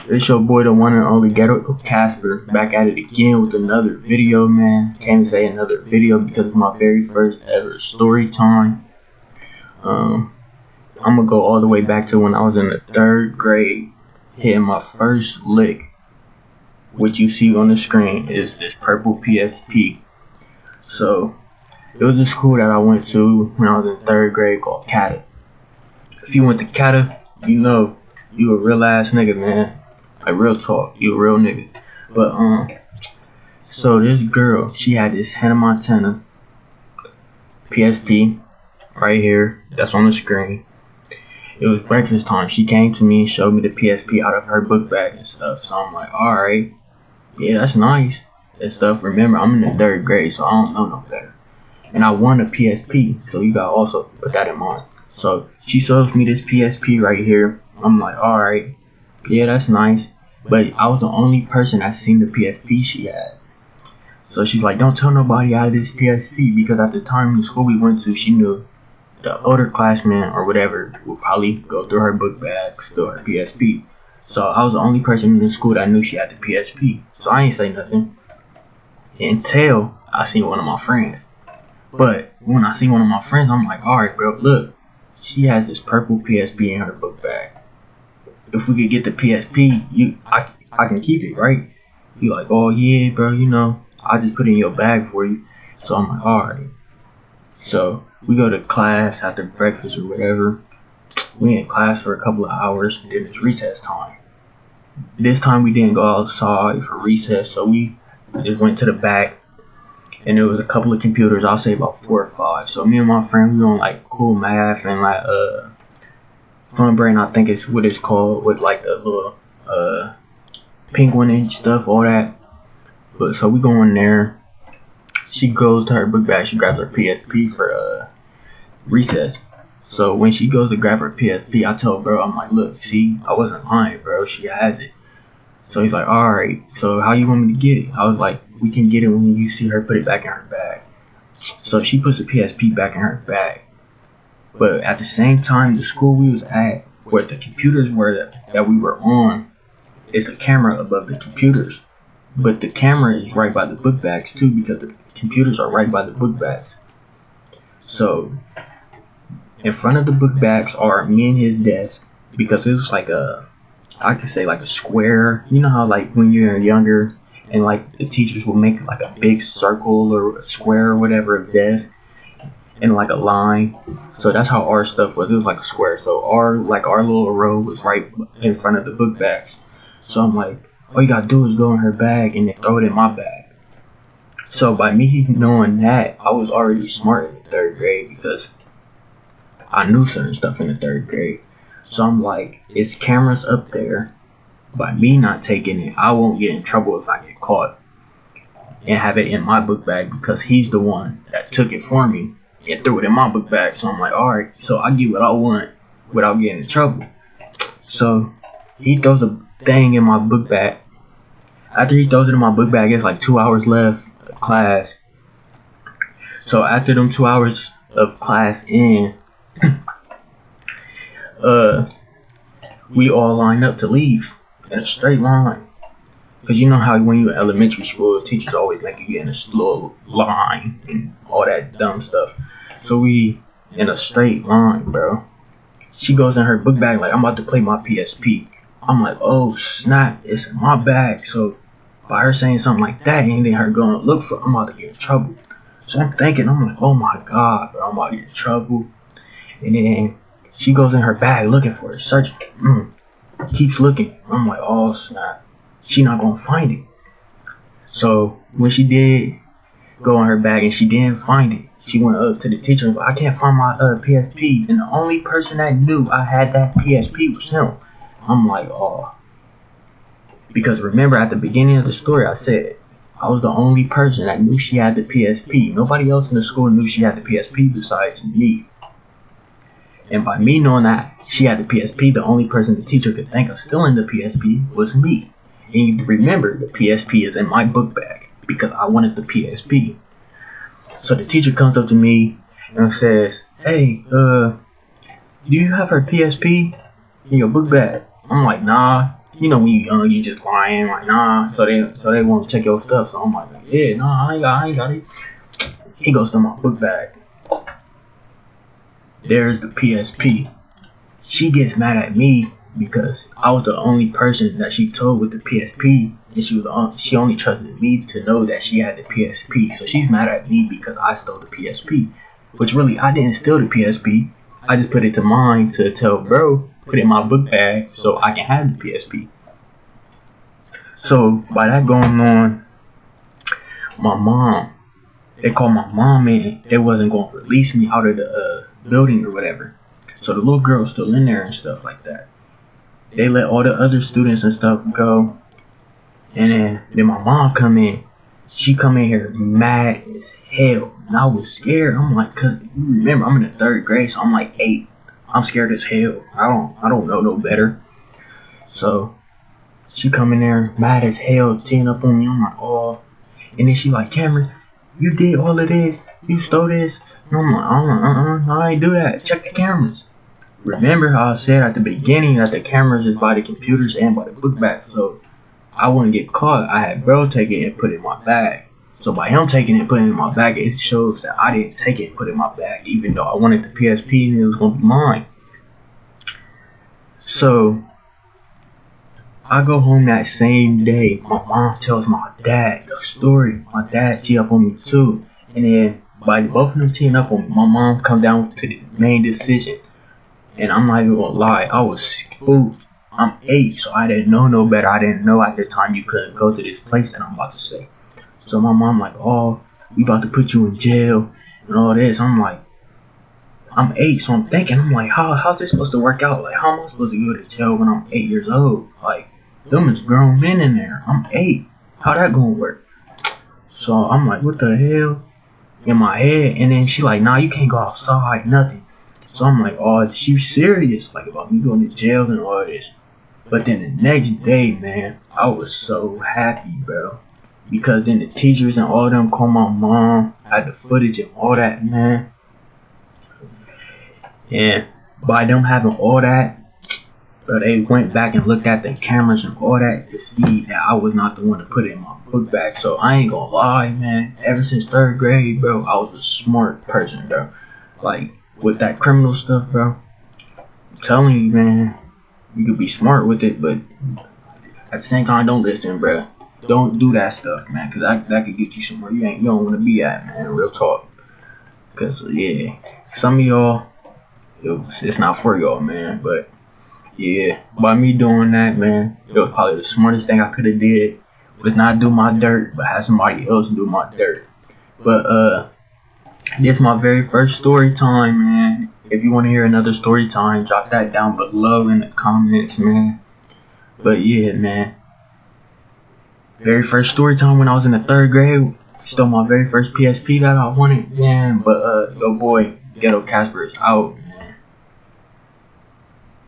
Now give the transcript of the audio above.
It's your boy, the one and only Ghetto Casper, back at it again with another video, man. Can't even say another video because it's my very first ever story time. I'm gonna go all the way back to when I was in the 3rd grade, hitting my first lick. What you see on the screen is this purple PSP. So, it was a school that I went to when I was in 3rd grade called Cata. If you went to Cata, you know you a real ass nigga, man. Like real talk, you a real nigga. But so this girl, she had this Hannah Montana PSP right here. That's on the screen. It was breakfast time. She came to me and showed me the PSP out of her book bag and stuff. So I'm like, alright, yeah, that's nice and stuff. Remember, I'm in the 3rd grade, so I don't know no better. And I won a PSP, so you gotta also put that in mind. So she shows me this PSP right here. I'm like, alright, yeah, that's nice. But I was the only person that seen the PSP she had. So she's like, don't tell nobody I had this PSP, because at the time in the school we went to, she knew the older classmen or whatever would probably go through her book bag, steal her PSP. So I was the only person in the school that knew she had the PSP. So I ain't say nothing until I seen one of my friends. But when I see one of my friends, I'm like, alright bro, look, she has this purple PSP in her book bag. If we could get the PSP, I can keep it, right? You like, oh yeah, bro, you know, I'll just put it in your bag for you. So I'm like, alright. So we go to class after breakfast or whatever. We in class for a couple of hours, and then it's recess time. This time we didn't go outside for recess, so we just went to the back, and there was a couple of computers. I'll say about 4 or 5. So me and my friend, we on like cool math and like Fun Brain, I think it's what it's called, with like the little penguin and stuff, all that. But so we go in there. She goes to her book bag. She grabs her PSP for recess. So when she goes to grab her PSP, I tell bro, I'm like, look, see, I wasn't lying, bro. She has it. So he's like, alright, so how you want me to get it? I was like, we can get it when you see her put it back in her bag. So she puts the PSP back in her bag. But at the same time, the school we was at, where the computers were that we were on, it's a camera above the computers. But the camera is right by the book bags too, because the computers are right by the book bags. So in front of the book bags are me and his desk, because it was like I could say like a square. You know how like when you're younger and like the teachers will make like a big circle or a square or whatever of desk in like a line. So that's how our stuff was. It was like a square. So our little row was right in front of the book bags. So I'm like, all you gotta do is go in her bag and then throw it in my bag. So by me knowing that, I was already smart in the 3rd grade, because I knew certain stuff in the 3rd grade. So I'm like, it's cameras up there. By me not taking it, I won't get in trouble if I get caught and have it in my book bag, because he's the one that took it for me and threw it in my book bag. So I'm like, alright, so I get what I want without getting in trouble. So he throws the thing in my book bag. After he throws it in my book bag, it's like 2 hours left of class. So after them 2 hours of class in, we all line up to leave in a straight line. Because you know how when you're in elementary school, teachers always make you get in a slow line and all that dumb stuff. So we in a straight line, bro. She goes in her book bag like, I'm about to play my PSP. I'm like, oh snap, it's in my bag. So by her saying something like that and then her going to look for it, I'm about to get in trouble. So I'm thinking, I'm like, oh my god, bro, I'm about to get in trouble. And then she goes in her bag looking for it, searching. Keeps looking. I'm like, oh snap, she not gonna find it. So when she did go in her bag and she didn't find it, she went up to the teacher and was like, I can't find my PSP. And the only person that knew I had that PSP was him. I'm like, oh. Because remember at the beginning of the story I said I was the only person that knew she had the PSP. Nobody else in the school knew she had the PSP besides me. And by me knowing that she had the PSP, the only person the teacher could think of stealing the PSP was me. And you remember, the PSP is in my book bag because I wanted the PSP. So the teacher comes up to me and says, hey, do you have her PSP in your book bag? I'm like, nah. you know when you young, you just lying like nah. So they want to check your stuff. So I'm like, yeah, nah, I ain't got it. He goes to my book bag. There's the PSP. She gets mad at me because I was the only person that she told with the PSP, and she only trusted me to know that she had the PSP. So she's mad at me because I stole the PSP, which really I didn't steal the PSP. I just put it to mine to tell bro put it in my book bag so I can have the PSP. So by that going on, they called my mom in. They wasn't going to release me out of the building or whatever. So the little girl was still in there and stuff like that. They let all the other students and stuff go. And then my mom come in. She come in here mad as hell. And I was scared. I'm like, cause you remember I'm in the 3rd grade, so I'm like 8. I'm scared as hell. I don't know no better. So she come in there mad as hell, teeing up on me. I'm like, oh. And then she like, Cameron, you did all of this. You stole this. And I'm like, I ain't do that. Check the cameras. Remember how I said at the beginning that the cameras is by the computers and by the book bag. So I wouldn't get caught. I had bro take it and put it in my bag. So by him taking it and putting it in my bag, it shows that I didn't take it and put it in my bag, even though I wanted the PSP and it was going to be mine. So I go home that same day. My mom tells my dad the story. My dad tee up on me too. And then by both of them teeing up on me, my mom come down to the main decision. And I'm not even gonna lie, I was spooked. I'm 8, so I didn't know no better. I didn't know at the time you couldn't go to this place that I'm about to say. So my mom like, oh, we about to put you in jail and all this. I'm like, I'm 8, so I'm thinking, I'm like, how's this supposed to work out? Like, how am I supposed to go to jail when I'm 8 years old? Like, them is grown men in there. I'm 8. How that gonna work? So I'm like, what the hell? In my head. And then she like, nah, you can't go outside, nothing. So I'm like, oh, she's serious, like about me going to jail and all this. But then the next day, man, I was so happy, bro. Because then the teachers and all them called my mom, I had the footage and all that, man. And by them having all that, bro, they went back and looked at the cameras and all that to see that I was not the one to put it in my book bag. So I ain't gonna lie, man. Ever since 3rd grade, bro, I was a smart person, bro. Like, with that criminal stuff, bro, I'm telling you, man, you could be smart with it, but at the same time, don't listen, bro. Don't do that stuff, man, because that could get you somewhere you don't want to be at, man. Real talk. Because, yeah, some of y'all, it's not for y'all, man. But, yeah, by me doing that, man, it was probably the smartest thing I could have did. Was not do my dirt, but have somebody else do my dirt. But, this is my very first story time, man. If you want to hear another story time, drop that down below in the comments, man. But yeah, man. Very first story time when I was in the 3rd grade. Stole my very first PSP that I wanted, man. But yo boy, Ghetto Casper is out.